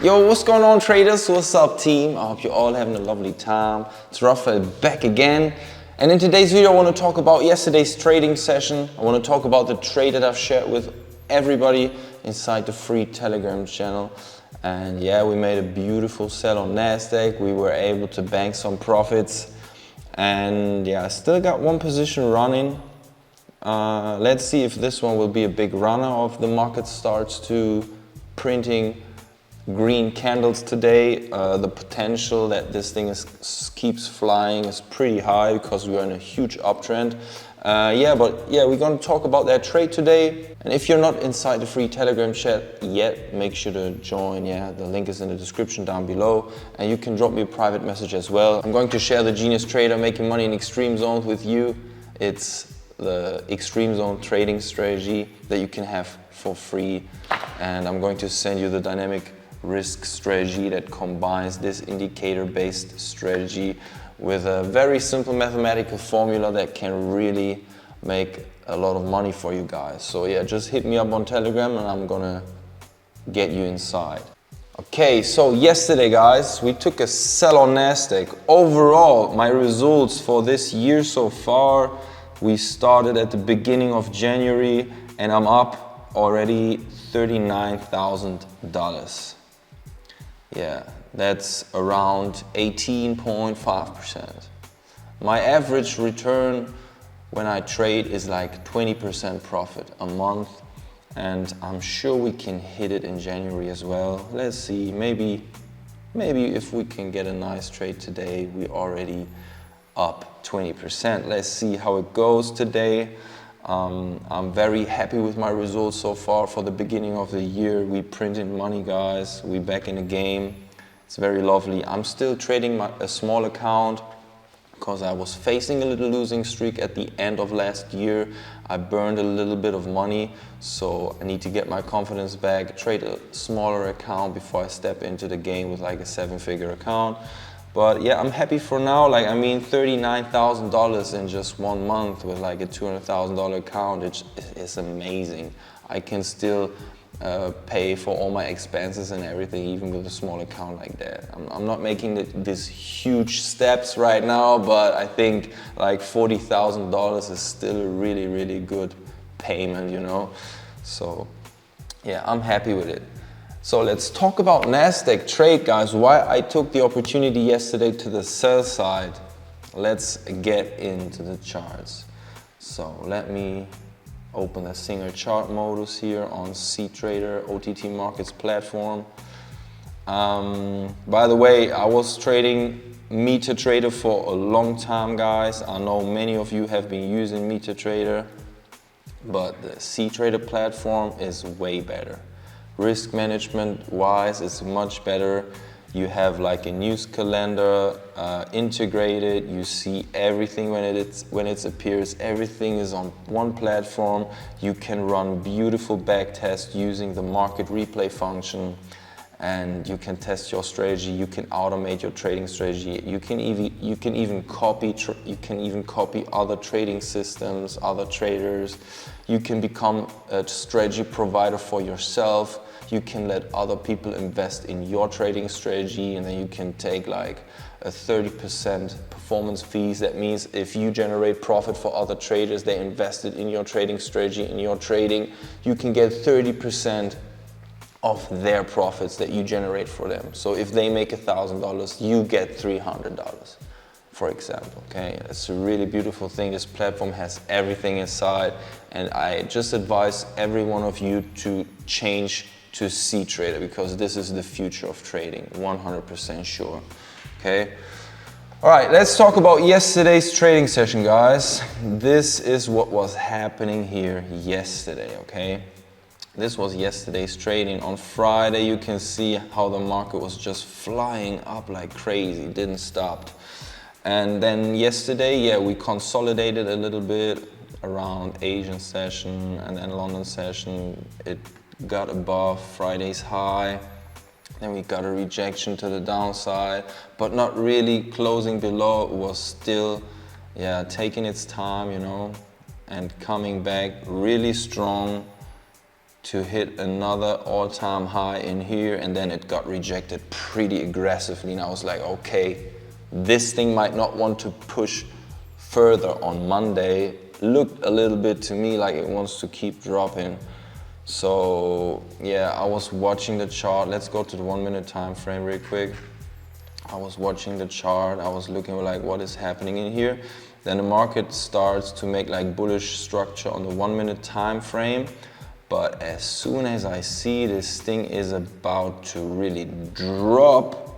Yo, what's going on, traders? What's up, team? I hope you're all having a lovely time. It's Rafael back again. And in today's video, I want to talk about yesterday's trading session. I want to talk about the trade that I've shared with everybody inside the free Telegram channel. And yeah, we made a beautiful sell on Nasdaq. We were able to bank some profits. And yeah, I still got one position running. Let's see if this one will be a big runner, if the market starts to printing green candles today. The potential that this thing keeps flying is pretty high because we are in a huge uptrend. We're going to talk about that trade today. And if you're not inside the free Telegram chat yet, make sure to join. Yeah, the link is in the description down below, and you can drop me a private message as well. I'm going to share the Genius Trader Making Money in Extreme Zones with you. It's the Extreme Zone trading strategy that you can have for free, and I'm going to send you the dynamic risk strategy that combines this indicator-based strategy with a very simple mathematical formula that can really make a lot of money for you guys. So yeah, just hit me up on Telegram and I'm gonna get you inside. Okay, so yesterday, guys, we took a sell on Nasdaq. Overall, my results for this year so far, we started at the beginning of January and I'm up already $39,000. Yeah, that's around 18.5%. My average return when I trade is like 20% profit a month, and I'm sure we can hit it in January as well. Let's see, maybe if we can get a nice trade today, we're already up 20%. Let's see how it goes today. I'm very happy with my results so far for the beginning of the year. We printed money, guys. We back in the game. It's very lovely. I'm still trading a small account because I was facing a little losing streak at the end of last year. I burned a little bit of money, so I need to get my confidence back, trade a smaller account before I step into the game with like a 7-figure account. But yeah, I'm happy for now. Like, I mean, $39,000 in just 1 month with like a $200,000 account, it's amazing. I can still pay for all my expenses and everything, even with a small account like that. I'm not making these huge steps right now, but I think like $40,000 is still a really, really good payment, you know? So yeah, I'm happy with it. So let's talk about Nasdaq trade, guys. Why I took the opportunity yesterday to the sell side. Let's get into the charts. So let me open a single chart modus here on CTrader OTT Markets platform. By the way, I was trading MetaTrader for a long time, guys. I know many of you have been using MetaTrader, but the CTrader platform is way better. Risk management wise, it's much better. You have like a news calendar integrated. You see everything when it appears. Everything is on one platform. You can run beautiful back tests using the market replay function, and you can test your strategy. You can automate your trading strategy. You can even copy other trading systems, other traders. You can become a strategy provider for yourself. You can let other people invest in your trading strategy, and then you can take like a 30% performance fees. That means if you generate profit for other traders, they invested in your trading strategy, in your trading, you can get 30% of their profits that you generate for them. So if they make $1,000, you get $300, for example. Okay, it's a really beautiful thing. This platform has everything inside, and I just advise every one of you to change to CTrader because this is the future of trading, 100% sure. Okay. All right, let's talk about yesterday's trading session, guys. This is what was happening here yesterday. Okay. This was yesterday's trading. On Friday, you can see how the market was just flying up like crazy, didn't stop. And then yesterday, yeah, we consolidated a little bit around Asian session and then London session. It got above Friday's high. Then we got a rejection to the downside, but not really closing below. It was still, yeah, taking its time, you know, and coming back really strong. to hit another all-time high in here, and then it got rejected pretty aggressively, and I was like, okay, this thing might not want to push further on Monday. Looked a little bit to me like it wants to keep dropping. So yeah, I was watching the chart. Let's go to the 1 minute time frame real quick. I was watching the chart. I was looking like what is happening in here. Then the market starts to make like bullish structure on the 1 minute time frame. But as soon as I see this thing is about to really drop,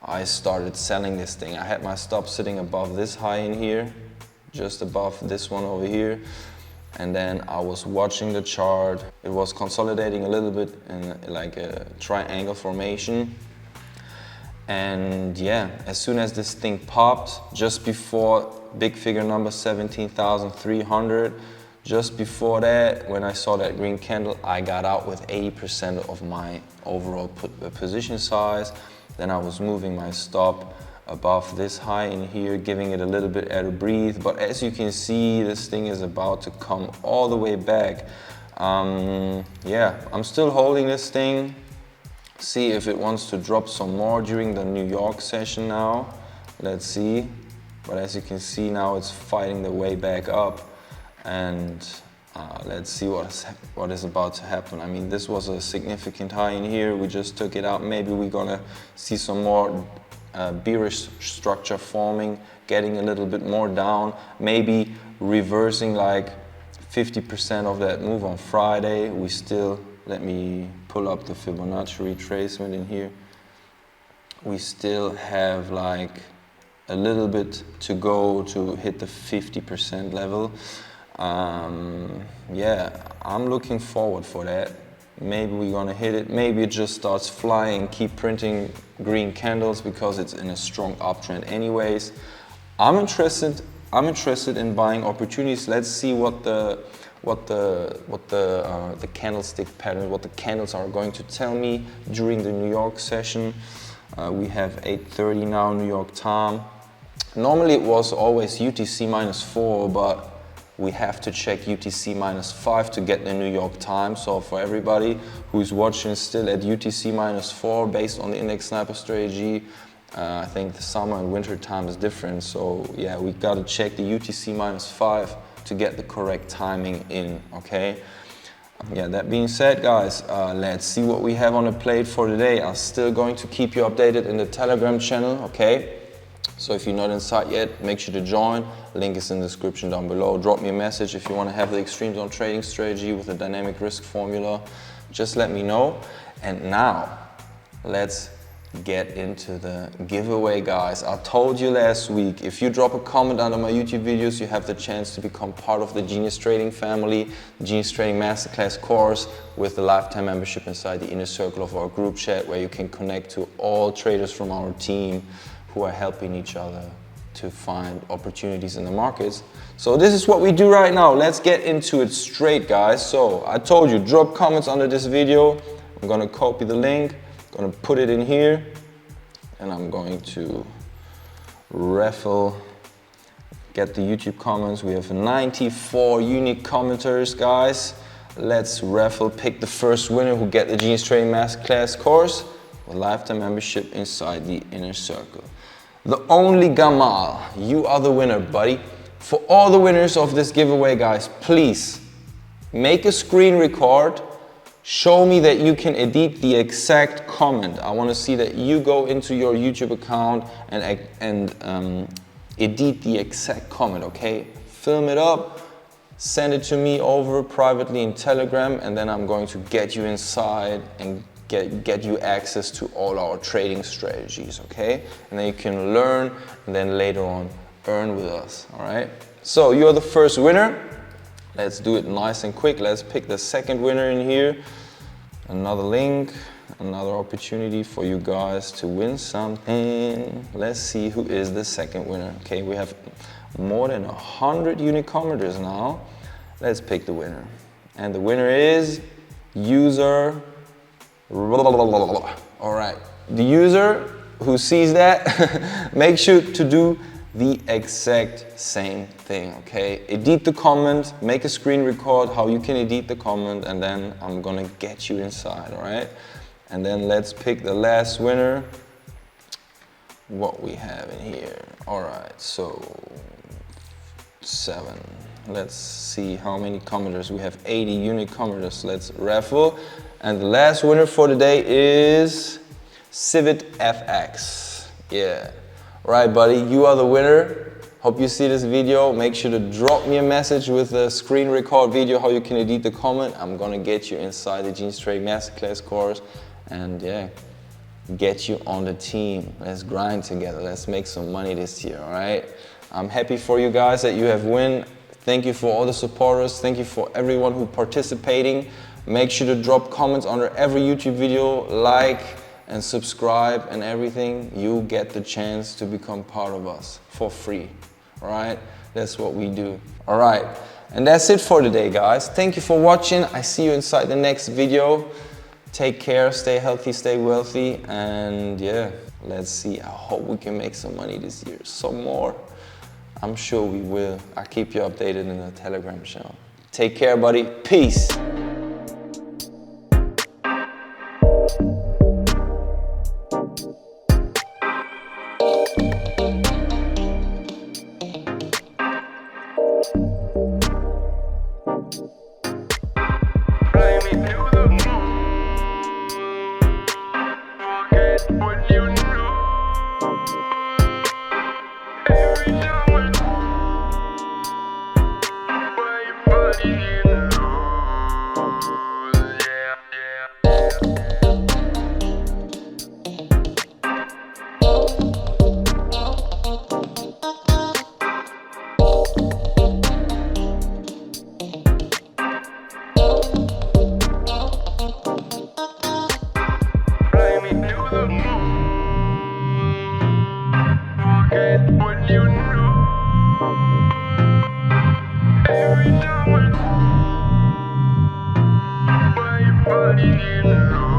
I started selling this thing. I had my stop sitting above this high in here, just above this one over here. And then I was watching the chart. It was consolidating a little bit in like a triangle formation. And yeah, as soon as this thing popped, just before big figure number 17,300, just before that, when I saw that green candle, I got out with 80% of my overall position size. Then I was moving my stop above this high in here, giving it a little bit air to breathe. But as you can see, this thing is about to come all the way back. Yeah, I'm still holding this thing. See if it wants to drop some more during the New York session now. Let's see. But as you can see now, it's fighting the way back up. And let's see what is about to happen. I mean, this was a significant high in here. We just took it out. Maybe we're gonna see some more bearish structure forming, getting a little bit more down, maybe reversing like 50% of that move on Friday. We still, let me pull up the Fibonacci retracement in here. We still have like a little bit to go to hit the 50% level. Yeah, I'm looking forward for that. Maybe we're gonna hit it. Maybe it just starts flying, keep printing green candles because it's in a strong uptrend anyways. I'm interested in buying opportunities. Let's see what the candlestick pattern, what the candles are going to tell me during the New York session. We have 8:30 now, New York time. Normally it was always UTC -4, but we have to check UTC -5 to get the New York time. So for everybody who's watching still at UTC -4 based on the index sniper strategy, I think the summer and winter time is different. So yeah, we got to check the UTC -5 to get the correct timing in, okay? Yeah, that being said, guys, let's see what we have on the plate for today. I'm still going to keep you updated in the Telegram channel, okay? So if you're not inside yet, make sure to join. Link is in the description down below. Drop me a message if you want to have the extreme zone trading strategy with a dynamic risk formula. Just let me know. And now, let's get into the giveaway, guys. I told you last week, if you drop a comment under my YouTube videos, you have the chance to become part of the Genius Trading family, the Genius Trading Masterclass course with the lifetime membership inside the inner circle of our group chat, where you can connect to all traders from our team who are helping each other to find opportunities in the markets. So this is what we do right now. Let's get into it straight, guys. So I told you, drop comments under this video. I'm gonna copy the link, gonna put it in here, and I'm going to raffle, get the YouTube comments. We have 94 unique commenters, guys. Let's raffle, pick the first winner who get the Genius Trading Masterclass course with lifetime membership inside the inner circle. The only Gamal, you are the winner, buddy. For all the winners of this giveaway, guys, please make a screen record. Show me that you can edit the exact comment. I want to see that you go into your YouTube account and edit the exact comment, okay? Film it up, send it to me over privately in Telegram, and then I'm going to get you inside and get you access to all our trading strategies, okay? And then you can learn and then later on earn with us, all right? So you're the first winner. Let's do it nice and quick. Let's pick the second winner in here. Another link, another opportunity for you guys to win something. Let's see who is the second winner. Okay, we have more than 100 unique commenters now. Let's pick the winner. And the winner is user. All right, the user who sees that, make sure to do the exact same thing, okay? Edit the comment, make a screen record how you can edit the comment, and then I'm gonna get you inside, all right? And then let's pick the last winner. What we have in here. All right, so 7. Let's see how many commenters. We have 80 unique commenters. Let's raffle. And the last winner for today is Civet FX. Yeah. All right, buddy, you are the winner. Hope you see this video. Make sure to drop me a message with a screen record video how you can edit the comment. I'm gonna get you inside the Jeans Trading Masterclass course, and yeah, get you on the team. Let's grind together. Let's make some money this year, all right? I'm happy for you guys that you have won. Thank you for all the supporters. Thank you for everyone who participating. Make sure to drop comments under every YouTube video, like and subscribe and everything. You get the chance to become part of us for free, all right? That's what we do, all right? And that's it for today, guys. Thank you for watching. I see you inside the next video. Take care, stay healthy, stay wealthy, and yeah, let's see. I hope we can make some money this year. Some more. I'm sure we will. I'll keep you updated in the Telegram channel. Take care, buddy. Peace. Every time I, my body in